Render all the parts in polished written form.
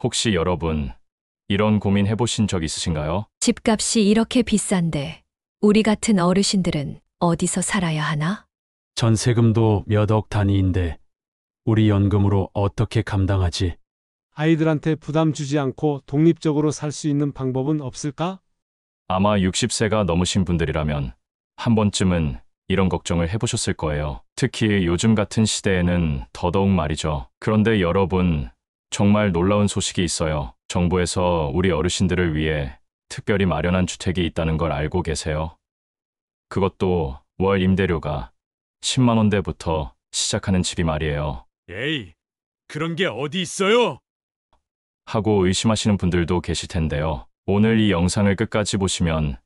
혹시 여러분 이런 고민 해보신 적 있으신가요? 집값이 이렇게 비싼데 우리 같은 어르신들은 어디서 살아야 하나? 전세금도 몇 억 단위인데 우리 연금으로 어떻게 감당하지? 아이들한테 부담 주지 않고 독립적으로 살 수 있는 방법은 없을까? 아마 60세가 넘으신 분들이라면 한 번쯤은 이런 걱정을 해보셨을 거예요. 특히 요즘 같은 시대에는 더더욱 말이죠. 그런데 여러분, 정말 놀라운 소식이 있어요. 정부에서 우리 어르신들을 위해 특별히 마련한 주택이 있다는 걸 알고 계세요? 그것도 월 임대료가 10만 원대부터 시작하는 집이 말이에요. 에이, 그런 게 어디 있어요? 하고 의심하시는 분들도 계실 텐데요. 오늘 이 영상을 끝까지 보시면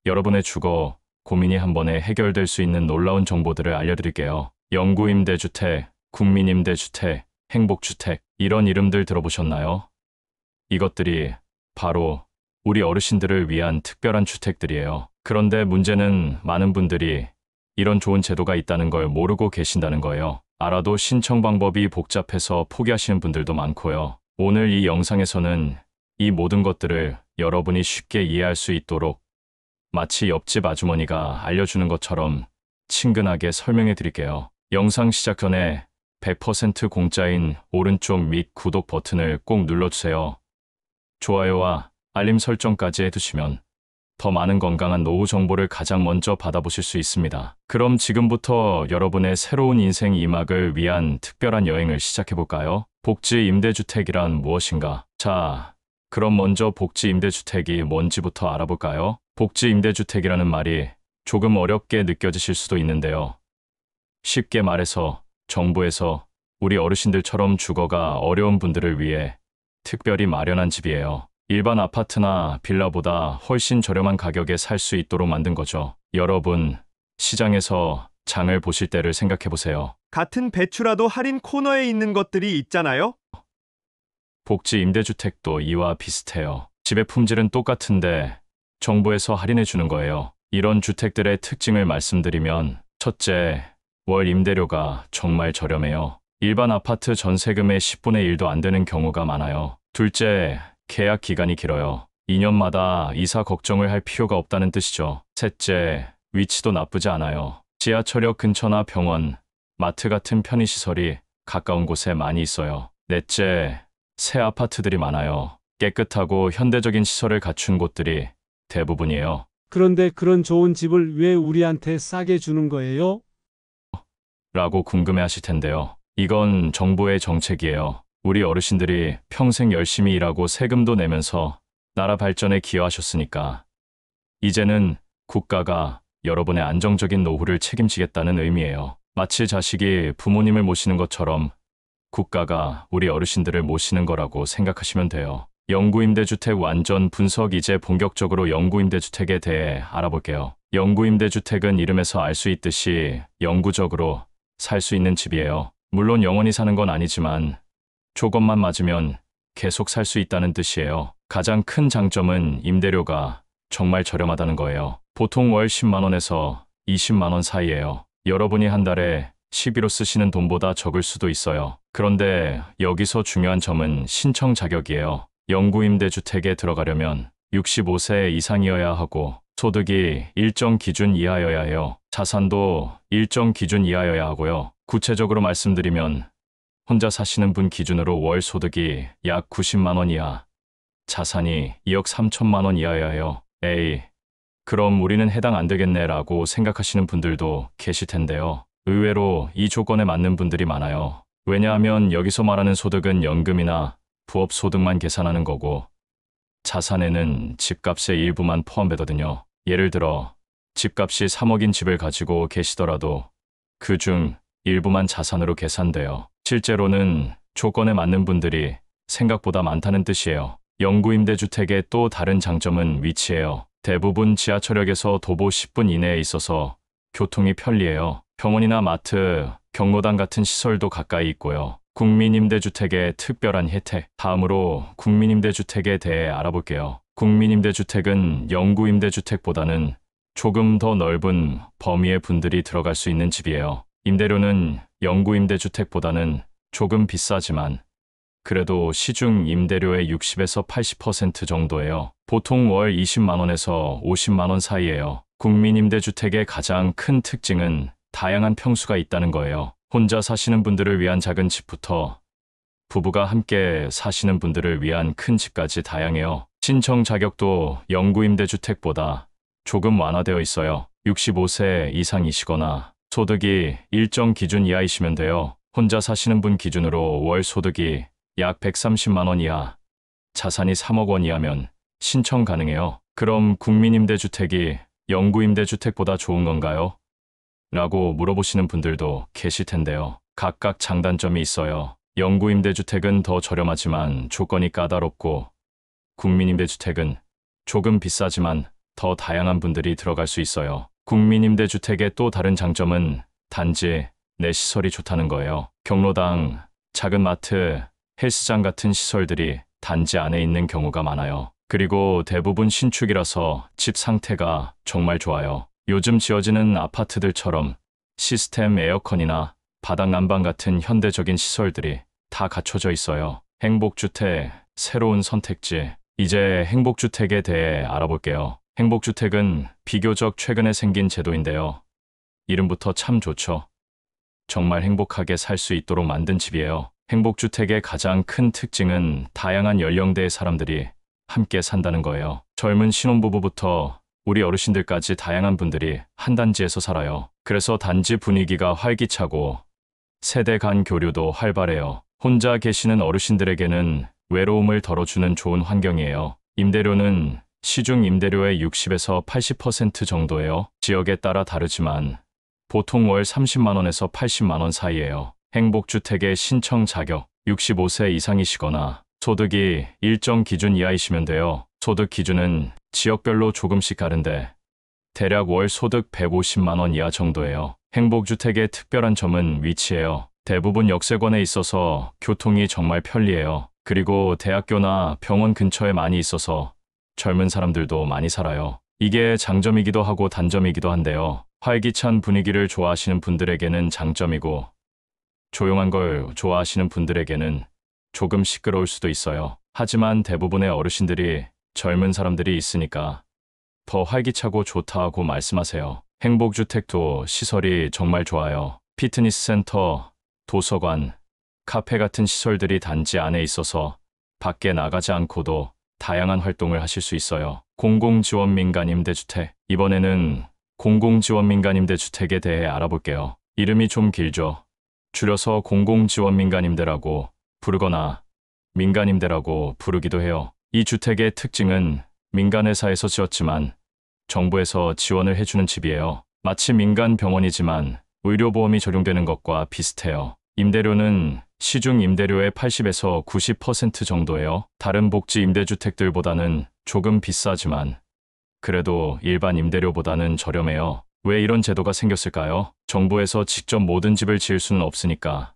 여러분의 주거 고민이 한 번에 해결될 수 있는 놀라운 정보들을 알려드릴게요. 영구임대주택, 국민임대주택, 행복주택, 이런 이름들 들어보셨나요? 이것들이 바로 우리 어르신들을 위한 특별한 주택들이에요. 그런데 문제는 많은 분들이 이런 좋은 제도가 있다는 걸 모르고 계신다는 거예요. 알아도 신청 방법이 복잡해서 포기하시는 분들도 많고요. 오늘 이 영상에서는 이 모든 것들을 여러분이 쉽게 이해할 수 있도록 마치 옆집 아주머니가 알려주는 것처럼 친근하게 설명해 드릴게요. 영상 시작 전에 100% 공짜인 오른쪽 밑 구독 버튼을 꼭 눌러주세요. 좋아요와 알림 설정까지 해두시면 더 많은 건강한 노후 정보를 가장 먼저 받아보실 수 있습니다. 그럼 지금부터 여러분의 새로운 인생 2막을 위한 특별한 여행을 시작해볼까요? 복지 임대주택이란 무엇인가? 자, 그럼 먼저 복지 임대주택이 뭔지부터 알아볼까요? 복지 임대주택이라는 말이 조금 어렵게 느껴지실 수도 있는데요. 쉽게 말해서 정부에서 우리 어르신들처럼 주거가 어려운 분들을 위해 특별히 마련한 집이에요. 일반 아파트나 빌라보다 훨씬 저렴한 가격에 살 수 있도록 만든 거죠. 여러분, 시장에서 장을 보실 때를 생각해 보세요. 같은 배추라도 할인 코너에 있는 것들이 있잖아요. 복지 임대주택도 이와 비슷해요. 집의 품질은 똑같은데 정부에서 할인해 주는 거예요. 이런 주택들의 특징을 말씀드리면, 첫째, 월 임대료가 정말 저렴해요. 일반 아파트 전세금의 10분의 1도 안 되는 경우가 많아요. 둘째, 계약 기간이 길어요. 2년마다 이사 걱정을 할 필요가 없다는 뜻이죠. 셋째, 위치도 나쁘지 않아요. 지하철역 근처나 병원, 마트 같은 편의시설이 가까운 곳에 많이 있어요. 넷째, 새 아파트들이 많아요. 깨끗하고 현대적인 시설을 갖춘 곳들이 대부분이에요. 그런데 그런 좋은 집을 왜 우리한테 싸게 주는 거예요? 라고 궁금해하실 텐데요. 이건 정부의 정책이에요. 우리 어르신들이 평생 열심히 일하고 세금도 내면서 나라 발전에 기여하셨으니까 이제는 국가가 여러분의 안정적인 노후를 책임지겠다는 의미예요. 마치 자식이 부모님을 모시는 것처럼 국가가 우리 어르신들을 모시는 거라고 생각하시면 돼요. 영구임대주택 완전 분석. 이제 본격적으로 영구임대주택에 대해 알아볼게요. 영구임대주택은 이름에서 알 수 있듯이 영구적으로 살 수 있는 집이에요. 물론 영원히 사는 건 아니지만 조건만 맞으면 계속 살 수 있다는 뜻이에요. 가장 큰 장점은 임대료가 정말 저렴하다는 거예요. 보통 월 10만 원에서 20만 원 사이예요. 여러분이 한 달에 식비로 쓰시는 돈보다 적을 수도 있어요. 그런데 여기서 중요한 점은 신청 자격이에요. 영구임대주택에 들어가려면 65세 이상이어야 하고 소득이 일정 기준 이하여야 해요. 자산도 일정 기준 이하여야 하고요. 구체적으로 말씀드리면 혼자 사시는 분 기준으로 월 소득이 약 90만 원 이하, 자산이 2억 3천만 원 이하여야 해요. 에이, 그럼 우리는 해당 안 되겠네 라고 생각하시는 분들도 계실 텐데요. 의외로 이 조건에 맞는 분들이 많아요. 왜냐하면 여기서 말하는 소득은 연금이나 부업 소득만 계산하는 거고 자산에는 집값의 일부만 포함되거든요. 예를 들어 집값이 3억인 집을 가지고 계시더라도 그중 일부만 자산으로 계산돼요. 실제로는 조건에 맞는 분들이 생각보다 많다는 뜻이에요. 영구임대주택의 또 다른 장점은 위치예요. 대부분 지하철역에서 도보 10분 이내에 있어서 교통이 편리해요. 병원이나 마트, 경로당 같은 시설도 가까이 있고요. 국민임대주택의 특별한 혜택. 다음으로 국민임대주택에 대해 알아볼게요. 국민임대주택은 영구임대주택보다는 조금 더 넓은 범위의 분들이 들어갈 수 있는 집이에요. 임대료는 영구임대주택보다는 조금 비싸지만 그래도 시중 임대료의 60에서 80% 정도예요. 보통 월 20만 원에서 50만 원 사이예요. 국민임대주택의 가장 큰 특징은 다양한 평수가 있다는 거예요. 혼자 사시는 분들을 위한 작은 집부터 부부가 함께 사시는 분들을 위한 큰 집까지 다양해요. 신청 자격도 영구임대주택보다 조금 완화되어 있어요. 65세 이상이시거나 소득이 일정 기준 이하이시면 돼요. 혼자 사시는 분 기준으로 월 소득이 약 130만 원 이하, 자산이 3억 원 이하면 신청 가능해요. 그럼 국민임대주택이 영구임대주택보다 좋은 건가요? 라고 물어보시는 분들도 계실 텐데요. 각각 장단점이 있어요. 영구임대주택은 더 저렴하지만 조건이 까다롭고, 국민임대주택은 조금 비싸지만 더 다양한 분들이 들어갈 수 있어요. 국민임대주택의 또 다른 장점은 단지 내 시설이 좋다는 거예요. 경로당, 작은 마트, 헬스장 같은 시설들이 단지 안에 있는 경우가 많아요. 그리고 대부분 신축이라서 집 상태가 정말 좋아요. 요즘 지어지는 아파트들처럼 시스템 에어컨이나 바닥 난방 같은 현대적인 시설들이 다 갖춰져 있어요. 행복주택, 새로운 선택지. 이제 행복주택에 대해 알아볼게요. 행복주택은 비교적 최근에 생긴 제도인데요. 이름부터 참 좋죠. 정말 행복하게 살 수 있도록 만든 집이에요. 행복주택의 가장 큰 특징은 다양한 연령대의 사람들이 함께 산다는 거예요. 젊은 신혼부부부터 우리 어르신들까지 다양한 분들이 한 단지에서 살아요. 그래서 단지 분위기가 활기차고 세대 간 교류도 활발해요. 혼자 계시는 어르신들에게는 외로움을 덜어주는 좋은 환경이에요. 임대료는 시중 임대료의 60에서 80% 정도예요. 지역에 따라 다르지만 보통 월 30만 원에서 80만 원 사이예요. 행복주택의 신청 자격, 65세 이상이시거나 소득이 일정 기준 이하이시면 돼요. 소득 기준은 지역별로 조금씩 다른데 대략 월 소득 150만 원 이하 정도예요. 행복주택의 특별한 점은 위치예요. 대부분 역세권에 있어서 교통이 정말 편리해요. 그리고 대학교나 병원 근처에 많이 있어서 젊은 사람들도 많이 살아요. 이게 장점이기도 하고 단점이기도 한데요. 활기찬 분위기를 좋아하시는 분들에게는 장점이고 조용한 걸 좋아하시는 분들에게는 조금 시끄러울 수도 있어요. 하지만 대부분의 어르신들이 젊은 사람들이 있으니까 더 활기차고 좋다고 말씀하세요. 행복주택도 시설이 정말 좋아요. 피트니스 센터, 도서관, 카페 같은 시설들이 단지 안에 있어서 밖에 나가지 않고도 다양한 활동을 하실 수 있어요. 공공지원민간임대주택. 이번에는 공공지원민간임대주택에 대해 알아볼게요. 이름이 좀 길죠. 줄여서 공공지원민간임대라고 부르거나 민간임대라고 부르기도 해요. 이 주택의 특징은 민간회사에서 지었지만 정부에서 지원을 해주는 집이에요. 마치 민간 병원이지만 의료보험이 적용되는 것과 비슷해요. 임대료는 시중 임대료의 80에서 90% 정도예요. 다른 복지 임대주택들보다는 조금 비싸지만 그래도 일반 임대료보다는 저렴해요. 왜 이런 제도가 생겼을까요? 정부에서 직접 모든 집을 지을 수는 없으니까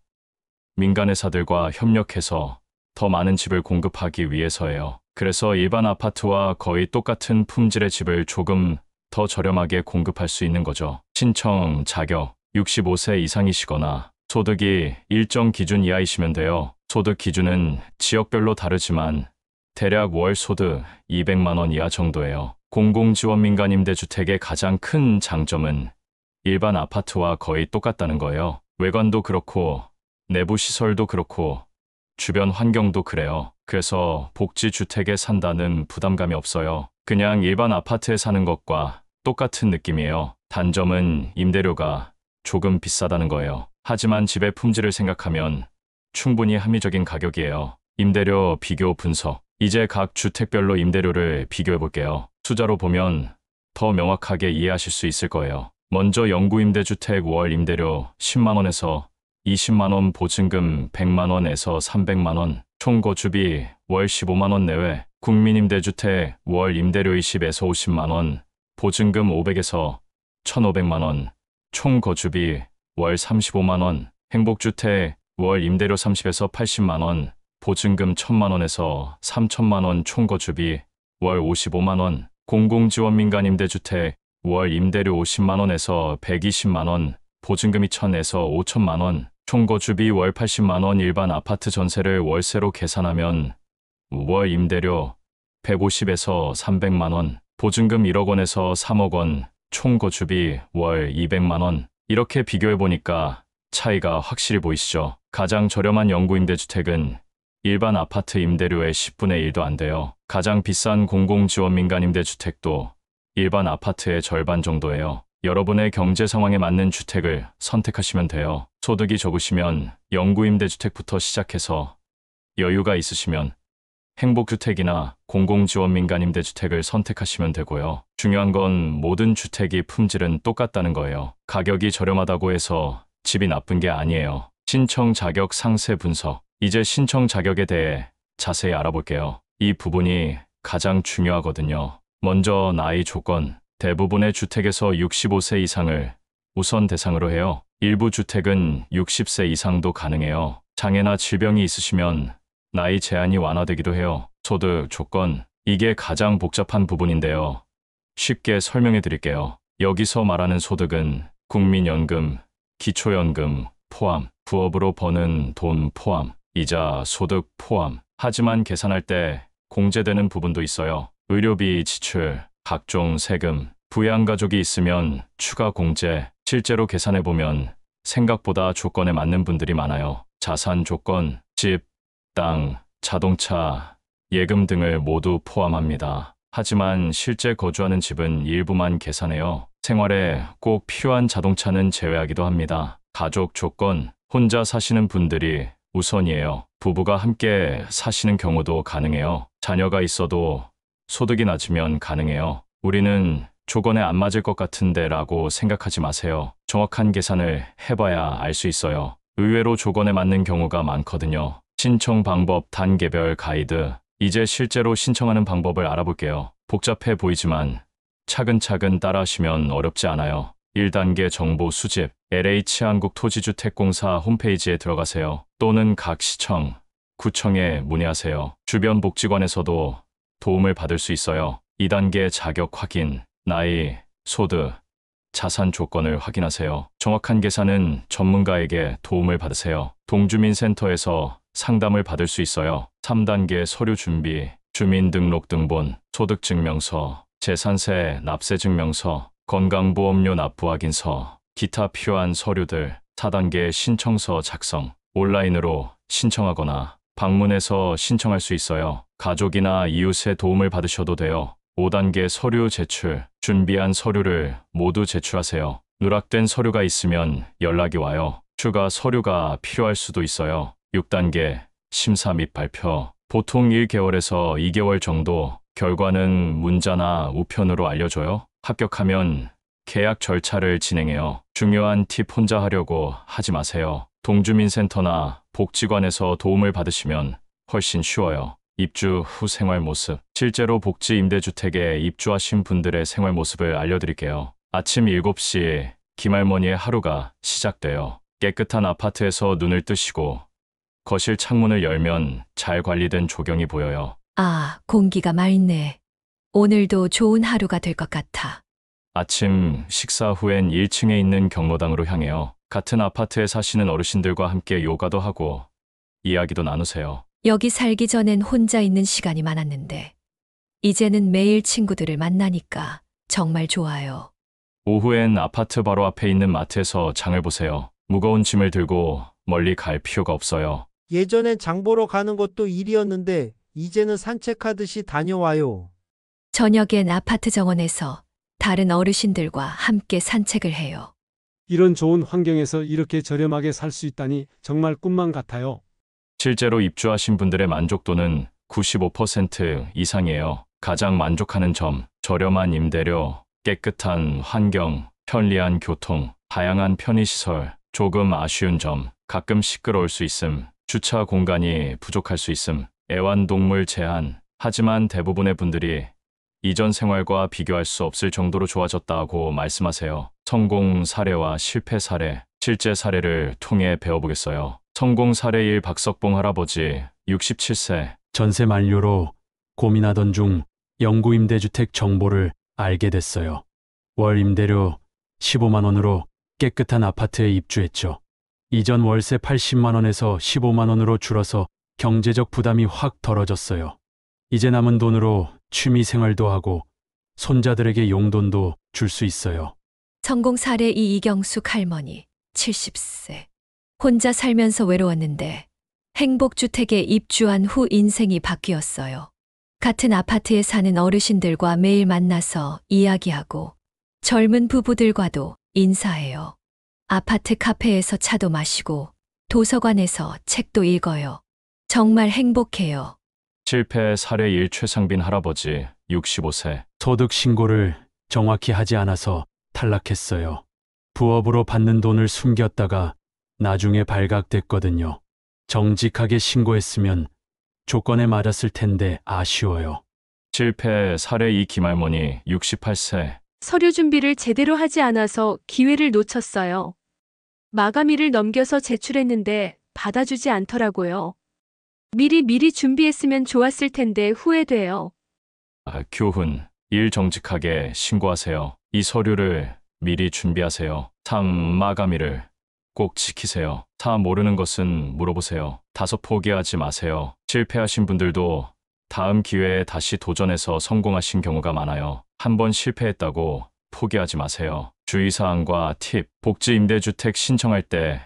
민간회사들과 협력해서 더 많은 집을 공급하기 위해서예요. 그래서 일반 아파트와 거의 똑같은 품질의 집을 조금 더 저렴하게 공급할 수 있는 거죠. 신청 자격, 65세 이상이시거나 소득이 일정 기준 이하이시면 돼요. 소득 기준은 지역별로 다르지만 대략 월 소득 200만 원 이하 정도예요. 공공지원민간임대주택의 가장 큰 장점은 일반 아파트와 거의 똑같다는 거예요. 외관도 그렇고 내부 시설도 그렇고 주변 환경도 그래요. 그래서 복지주택에 산다는 부담감이 없어요. 그냥 일반 아파트에 사는 것과 똑같은 느낌이에요. 단점은 임대료가 조금 비싸다는 거예요. 하지만 집의 품질을 생각하면 충분히 합리적인 가격이에요. 임대료 비교 분석. 이제 각 주택별로 임대료를 비교해 볼게요. 숫자로 보면 더 명확하게 이해하실 수 있을 거예요. 먼저 영구임대주택 월 임대료 10만 원에서 20만 원, 보증금 100만 원에서 300만 원, 총 거주비 월 15만 원 내외, 국민임대주택 월 임대료 20에서 50만 원, 보증금 500에서 1,500만 원, 총 거주비 월 35만 원, 행복주택 월 임대료 30에서 80만 원, 보증금 1,000만 원에서 3,000만 원, 총 거주비 월 55만 원, 공공지원민간임대주택 월 임대료 50만 원에서 120만 원, 보증금 2,000에서 5,000만 원, 총 거주비 월 80만 원, 일반 아파트 전세를 월세로 계산하면 월 임대료 150에서 300만 원, 보증금 1억 원에서 3억 원, 총 거주비 월 200만 원. 이렇게 비교해 보니까 차이가 확실히 보이시죠? 가장 저렴한 영구임대주택은 일반 아파트 임대료의 10분의 1도 안 돼요. 가장 비싼 공공지원 민간임대주택도 일반 아파트의 절반 정도예요. 여러분의 경제 상황에 맞는 주택을 선택하시면 돼요. 소득이 적으시면 영구임대주택부터 시작해서 여유가 있으시면 행복주택이나 공공지원 민간임대주택을 선택하시면 되고요. 중요한 건 모든 주택이 품질은 똑같다는 거예요. 가격이 저렴하다고 해서 집이 나쁜 게 아니에요. 신청 자격 상세 분석. 이제 신청 자격에 대해 자세히 알아볼게요. 이 부분이 가장 중요하거든요. 먼저 나이 조건. 대부분의 주택에서 65세 이상을 우선 대상으로 해요. 일부 주택은 60세 이상도 가능해요. 장애나 질병이 있으시면 나이 제한이 완화되기도 해요. 소득 조건. 이게 가장 복잡한 부분인데요. 쉽게 설명해 드릴게요. 여기서 말하는 소득은 국민연금, 기초연금 포함, 부업으로 버는 돈 포함, 이자, 소득 포함. 하지만 계산할 때 공제되는 부분도 있어요. 의료비 지출, 각종 세금, 부양가족이 있으면 추가 공제. 실제로 계산해보면 생각보다 조건에 맞는 분들이 많아요. 자산 조건, 집, 땅, 자동차, 예금 등을 모두 포함합니다. 하지만 실제 거주하는 집은 일부만 계산해요. 생활에 꼭 필요한 자동차는 제외하기도 합니다. 가족 조건, 혼자 사시는 분들이 우선이에요. 부부가 함께 사시는 경우도 가능해요. 자녀가 있어도 소득이 낮으면 가능해요. 우리는 조건에 안 맞을 것 같은데 라고 생각하지 마세요. 정확한 계산을 해봐야 알 수 있어요. 의외로 조건에 맞는 경우가 많거든요. 신청 방법 단계별 가이드. 이제 실제로 신청하는 방법을 알아볼게요. 복잡해 보이지만 차근차근 따라하시면 어렵지 않아요. 1단계 정보 수집. LH 한국토지주택공사 홈페이지에 들어가세요. 또는 각 시청, 구청에 문의하세요. 주변 복지관에서도 도움을 받을 수 있어요. 2단계 자격 확인. 나이, 소득, 자산 조건을 확인하세요. 정확한 계산은 전문가에게 도움을 받으세요. 동주민센터에서 상담을 받을 수 있어요. 3단계 서류 준비. 주민등록등본, 소득증명서, 재산세 납세증명서, 건강보험료 납부 확인서, 기타 필요한 서류들. 4단계 신청서 작성. 온라인으로 신청하거나 방문해서 신청할 수 있어요. 가족이나 이웃의 도움을 받으셔도 돼요. 5단계 서류 제출. 준비한 서류를 모두 제출하세요. 누락된 서류가 있으면 연락이 와요. 추가 서류가 필요할 수도 있어요. 6단계 심사 및 발표. 보통 1개월에서 2개월 정도. 결과는 문자나 우편으로 알려줘요. 합격하면 계약 절차를 진행해요. 중요한 팁 혼자 하려고 하지 마세요. 동주민센터나 복지관에서 도움을 받으시면 훨씬 쉬워요. 입주 후 생활 모습. 실제로 복지 임대주택에 입주하신 분들의 생활 모습을 알려드릴게요. 아침 7시 김할머니의 하루가 시작돼요. 깨끗한 아파트에서 눈을 뜨시고 거실 창문을 열면 잘 관리된 조경이 보여요. 아, 공기가 맑네. 오늘도 좋은 하루가 될 것 같아. 아침 식사 후엔 1층에 있는 경로당으로 향해요. 같은 아파트에 사시는 어르신들과 함께 요가도 하고 이야기도 나누세요. 여기 살기 전엔 혼자 있는 시간이 많았는데, 이제는 매일 친구들을 만나니까 정말 좋아요. 오후엔 아파트 바로 앞에 있는 마트에서 장을 보세요. 무거운 짐을 들고 멀리 갈 필요가 없어요. 예전엔 장 보러 가는 것도 일이었는데 이제는 산책하듯이 다녀와요. 저녁엔 아파트 정원에서 다른 어르신들과 함께 산책을 해요. 이런 좋은 환경에서 이렇게 저렴하게 살 수 있다니 정말 꿈만 같아요. 실제로 입주하신 분들의 만족도는 95% 이상이에요. 가장 만족하는 점, 저렴한 임대료, 깨끗한 환경, 편리한 교통, 다양한 편의시설. 조금 아쉬운 점, 가끔 시끄러울 수 있음, 주차 공간이 부족할 수 있음, 애완동물 제한. 하지만 대부분의 분들이 이전 생활과 비교할 수 없을 정도로 좋아졌다고 말씀하세요. 성공 사례와 실패 사례, 실제 사례를 통해 배워보겠어요. 성공 사례 1. 박석봉 할아버지, 67세. 전세 만료로 고민하던 중 영구임대주택 정보를 알게 됐어요. 월 임대료 15만 원으로 깨끗한 아파트에 입주했죠. 이전 월세 80만 원에서 15만 원으로 줄어서 경제적 부담이 확 덜어졌어요. 이제 남은 돈으로 취미 생활도 하고 손자들에게 용돈도 줄 수 있어요. 성공 사례 이경숙 할머니, 70세. 혼자 살면서 외로웠는데 행복주택에 입주한 후 인생이 바뀌었어요. 같은 아파트에 사는 어르신들과 매일 만나서 이야기하고 젊은 부부들과도 인사해요. 아파트 카페에서 차도 마시고 도서관에서 책도 읽어요. 정말 행복해요. 실패 사례 1 최상빈 할아버지 65세. 소득 신고를 정확히 하지 않아서 탈락했어요. 부업으로 받는 돈을 숨겼다가 나중에 발각됐거든요. 정직하게 신고했으면 조건에 맞았을 텐데 아쉬워요. 실패 사례 2 김할머니 68세. 서류 준비를 제대로 하지 않아서 기회를 놓쳤어요. 마감일을 넘겨서 제출했는데 받아주지 않더라고요. 미리 준비했으면 좋았을 텐데 후회돼요. 교훈. 일 정직하게 신고하세요. 이 서류를 미리 준비하세요. 3. 마감일을 꼭 지키세요. 4. 모르는 것은 물어보세요. 5. 포기하지 마세요. 실패하신 분들도 다음 기회에 다시 도전해서 성공하신 경우가 많아요. 한 번 실패했다고 포기하지 마세요. 주의사항과 팁. 복지임대주택 신청할 때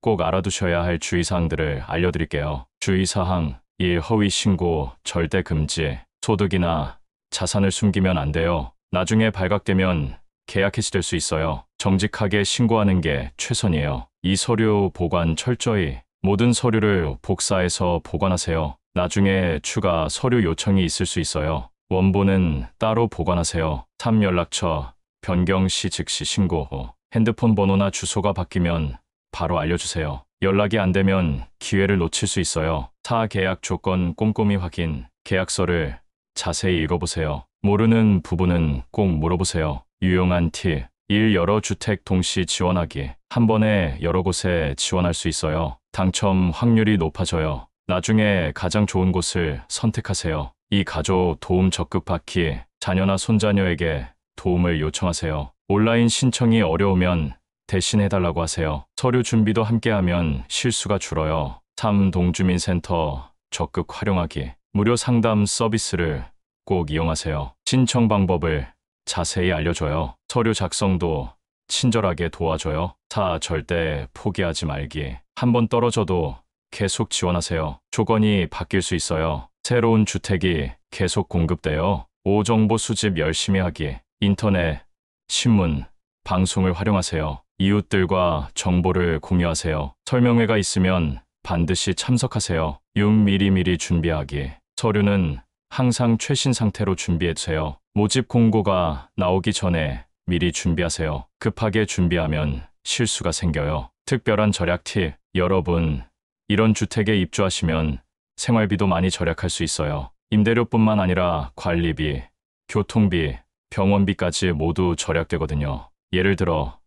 꼭 알아두셔야 할 주의사항들을 알려드릴게요. 주의사항 1. 허위 신고 절대 금지. 소득이나 자산을 숨기면 안 돼요. 나중에 발각되면 계약 해지될 수 있어요. 정직하게 신고하는 게 최선이에요. 이 서류 보관 철저히. 모든 서류를 복사해서 보관하세요. 나중에 추가 서류 요청이 있을 수 있어요. 원본은 따로 보관하세요. 3. 연락처 변경 시 즉시 신고. 핸드폰 번호나 주소가 바뀌면 바로 알려주세요. 연락이 안 되면 기회를 놓칠 수 있어요. 4. 계약 조건 꼼꼼히 확인. 계약서를 자세히 읽어보세요. 모르는 부분은 꼭 물어보세요. 유용한 팁. 1. 여러 주택 동시 지원하기. 한 번에 여러 곳에 지원할 수 있어요. 당첨 확률이 높아져요. 나중에 가장 좋은 곳을 선택하세요. 2. 가족 도움 적극 받기. 자녀나 손자녀에게 도움을 요청하세요. 온라인 신청이 어려우면 대신 해달라고 하세요. 서류 준비도 함께하면 실수가 줄어요. 3. 동주민센터 적극 활용하기. 무료 상담 서비스를 꼭 이용하세요. 신청 방법을 자세히 알려줘요. 서류 작성도 친절하게 도와줘요. 4. 절대 포기하지 말기. 한 번 떨어져도 계속 지원하세요. 조건이 바뀔 수 있어요. 새로운 주택이 계속 공급돼요. 5. 정보 수집 열심히 하기. 인터넷, 신문, 방송을 활용하세요. 이웃들과 정보를 공유하세요. 설명회가 있으면 반드시 참석하세요. 6. 미리 준비하기. 서류는 항상 최신 상태로 준비해주세요. 모집 공고가 나오기 전에 미리 준비하세요. 급하게 준비하면 실수가 생겨요. 특별한 절약 팁. 여러분, 이런 주택에 입주하시면 생활비도 많이 절약할 수 있어요. 임대료뿐만 아니라 관리비, 교통비, 병원비까지 모두 절약되거든요. 예를 들어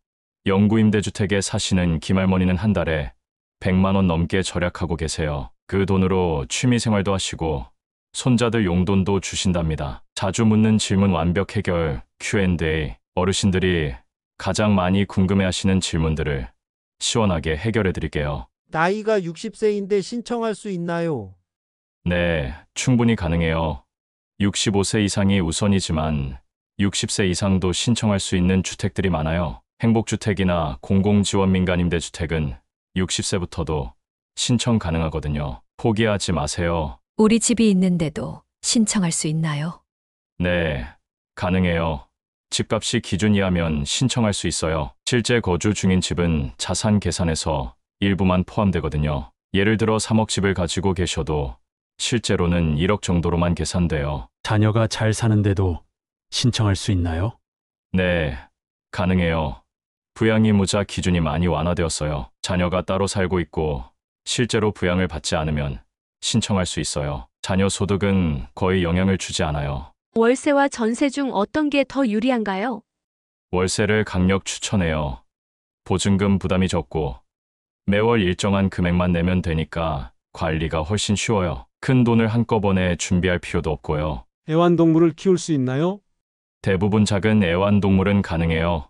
영구임대주택에 사시는 김할머니는 한 달에 100만 원 넘게 절약하고 계세요. 그 돈으로 취미생활도 하시고 손자들 용돈도 주신답니다. 자주 묻는 질문 완벽 해결 Q&A. 어르신들이 가장 많이 궁금해하시는 질문들을 시원하게 해결해 드릴게요. 나이가 60세인데 신청할 수 있나요? 네, 충분히 가능해요. 65세 이상이 우선이지만 60세 이상도 신청할 수 있는 주택들이 많아요. 행복주택이나 공공지원민간임대주택은 60세부터도 신청 가능하거든요. 포기하지 마세요. 우리 집이 있는데도 신청할 수 있나요? 네, 가능해요. 집값이 기준이하면 신청할 수 있어요. 실제 거주 중인 집은 자산 계산에서 일부만 포함되거든요. 예를 들어 3억 집을 가지고 계셔도 실제로는 1억 정도로만 계산돼요. 자녀가 잘 사는데도 신청할 수 있나요? 네, 가능해요. 부양의무자 기준이 많이 완화되었어요. 자녀가 따로 살고 있고 실제로 부양을 받지 않으면 신청할 수 있어요. 자녀 소득은 거의 영향을 주지 않아요. 월세와 전세 중 어떤 게 더 유리한가요? 월세를 강력 추천해요. 보증금 부담이 적고 매월 일정한 금액만 내면 되니까 관리가 훨씬 쉬워요. 큰 돈을 한꺼번에 준비할 필요도 없고요. 애완동물을 키울 수 있나요? 대부분 작은 애완동물은 가능해요.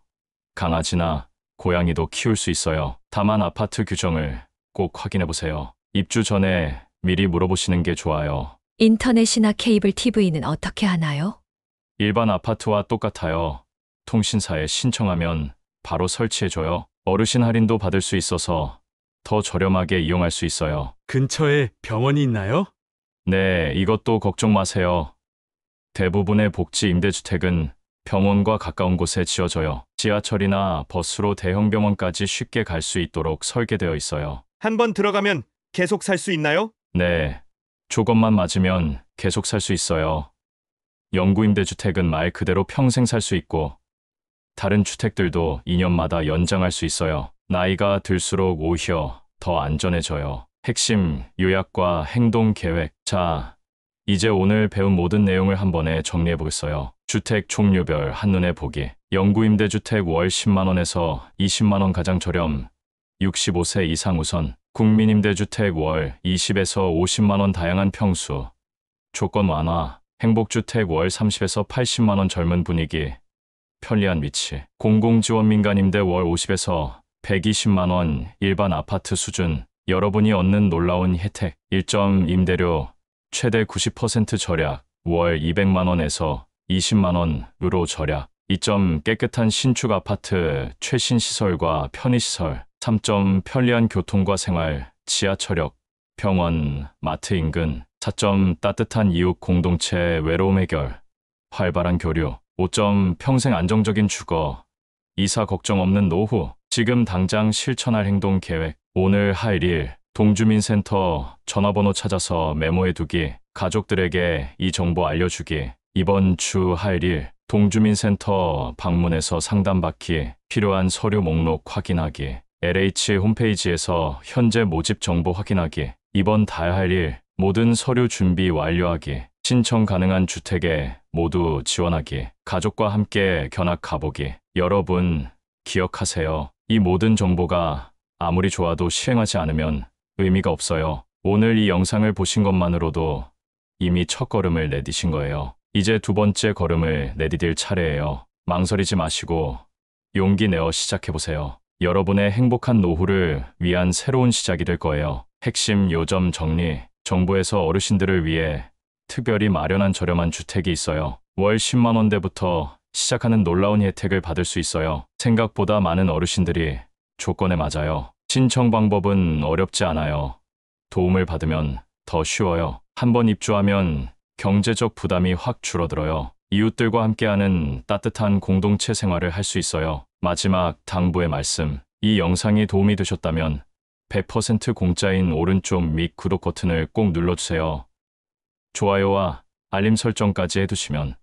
강아지나 고양이도 키울 수 있어요. 다만 아파트 규정을 꼭 확인해 보세요. 입주 전에 미리 물어보시는 게 좋아요. 인터넷이나 케이블 TV는 어떻게 하나요? 일반 아파트와 똑같아요. 통신사에 신청하면 바로 설치해줘요. 어르신 할인도 받을 수 있어서 더 저렴하게 이용할 수 있어요. 근처에 병원이 있나요? 네, 이것도 걱정 마세요. 대부분의 복지 임대주택은 병원과 가까운 곳에 지어져요. 지하철이나 버스로 대형 병원까지 쉽게 갈 수 있도록 설계되어 있어요. 한번 들어가면 계속 살 수 있나요? 네, 조건만 맞으면 계속 살 수 있어요. 영구 임대주택은 말 그대로 평생 살 수 있고 다른 주택들도 2년마다 연장할 수 있어요. 나이가 들수록 오히려 더 안전해져요. 핵심 요약과 행동 계획. 자, 이제 오늘 배운 모든 내용을 한 번에 정리해 보겠어요. 주택 종류별 한눈에 보기. 영구 임대주택 월 10만 원에서 20만 원 가장 저렴. 65세 이상 우선. 국민 임대주택 월 20에서 50만 원 다양한 평수. 조건 완화. 행복주택 월 30에서 80만 원 젊은 분위기. 편리한 위치. 공공지원 민간임대 월 50에서 120만 원 일반 아파트 수준. 여러분이 얻는 놀라운 혜택. 1점 임대료 최대 90% 절약. 월 200만 원에서 20만 원으로 절약. 2점 깨끗한 신축 아파트 최신 시설과 편의시설. 3점 편리한 교통과 생활. 지하철역, 병원, 마트 인근. 4점 따뜻한 이웃 공동체 외로움 해결. 활발한 교류. 5점 평생 안정적인 주거. 이사 걱정 없는 노후. 지금 당장 실천할 행동 계획. 오늘 할 일. 동주민센터 전화번호 찾아서 메모해 두기. 가족들에게 이 정보 알려주기. 이번 주 할 일. 동주민센터 방문해서 상담받기. 필요한 서류 목록 확인하기. LH 홈페이지에서 현재 모집 정보 확인하기. 이번 달 할 일. 모든 서류 준비 완료하기. 신청 가능한 주택에 모두 지원하기. 가족과 함께 견학 가보기. 여러분, 기억하세요. 이 모든 정보가 아무리 좋아도 시행하지 않으면 의미가 없어요. 오늘 이 영상을 보신 것만으로도 이미 첫 걸음을 내디딘 거예요. 이제 두 번째 걸음을 내디딜 차례예요. 망설이지 마시고 용기 내어 시작해보세요. 여러분의 행복한 노후를 위한 새로운 시작이 될 거예요. 핵심 요점 정리. 정부에서 어르신들을 위해 특별히 마련한 저렴한 주택이 있어요. 월 10만 원대부터 시작하는 놀라운 혜택을 받을 수 있어요. 생각보다 많은 어르신들이 조건에 맞아요. 신청 방법은 어렵지 않아요. 도움을 받으면 더 쉬워요. 한번 입주하면 경제적 부담이 확 줄어들어요. 이웃들과 함께하는 따뜻한 공동체 생활을 할 수 있어요. 마지막 당부의 말씀. 이 영상이 도움이 되셨다면 100% 공짜인 오른쪽 밑 구독 버튼을 꼭 눌러주세요. 좋아요와 알림 설정까지 해두시면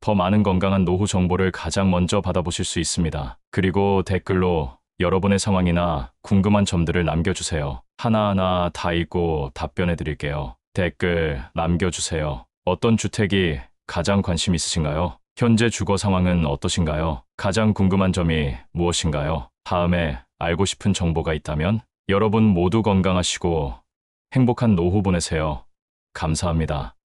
더 많은 건강한 노후 정보를 가장 먼저 받아보실 수 있습니다. 그리고 댓글로 여러분의 상황이나 궁금한 점들을 남겨주세요. 하나하나 다 읽고 답변해 드릴게요. 댓글 남겨주세요. 어떤 주택이 가장 관심 있으신가요? 현재 주거 상황은 어떠신가요? 가장 궁금한 점이 무엇인가요? 다음에 알고 싶은 정보가 있다면 여러분 모두 건강하시고 행복한 노후 보내세요. 감사합니다.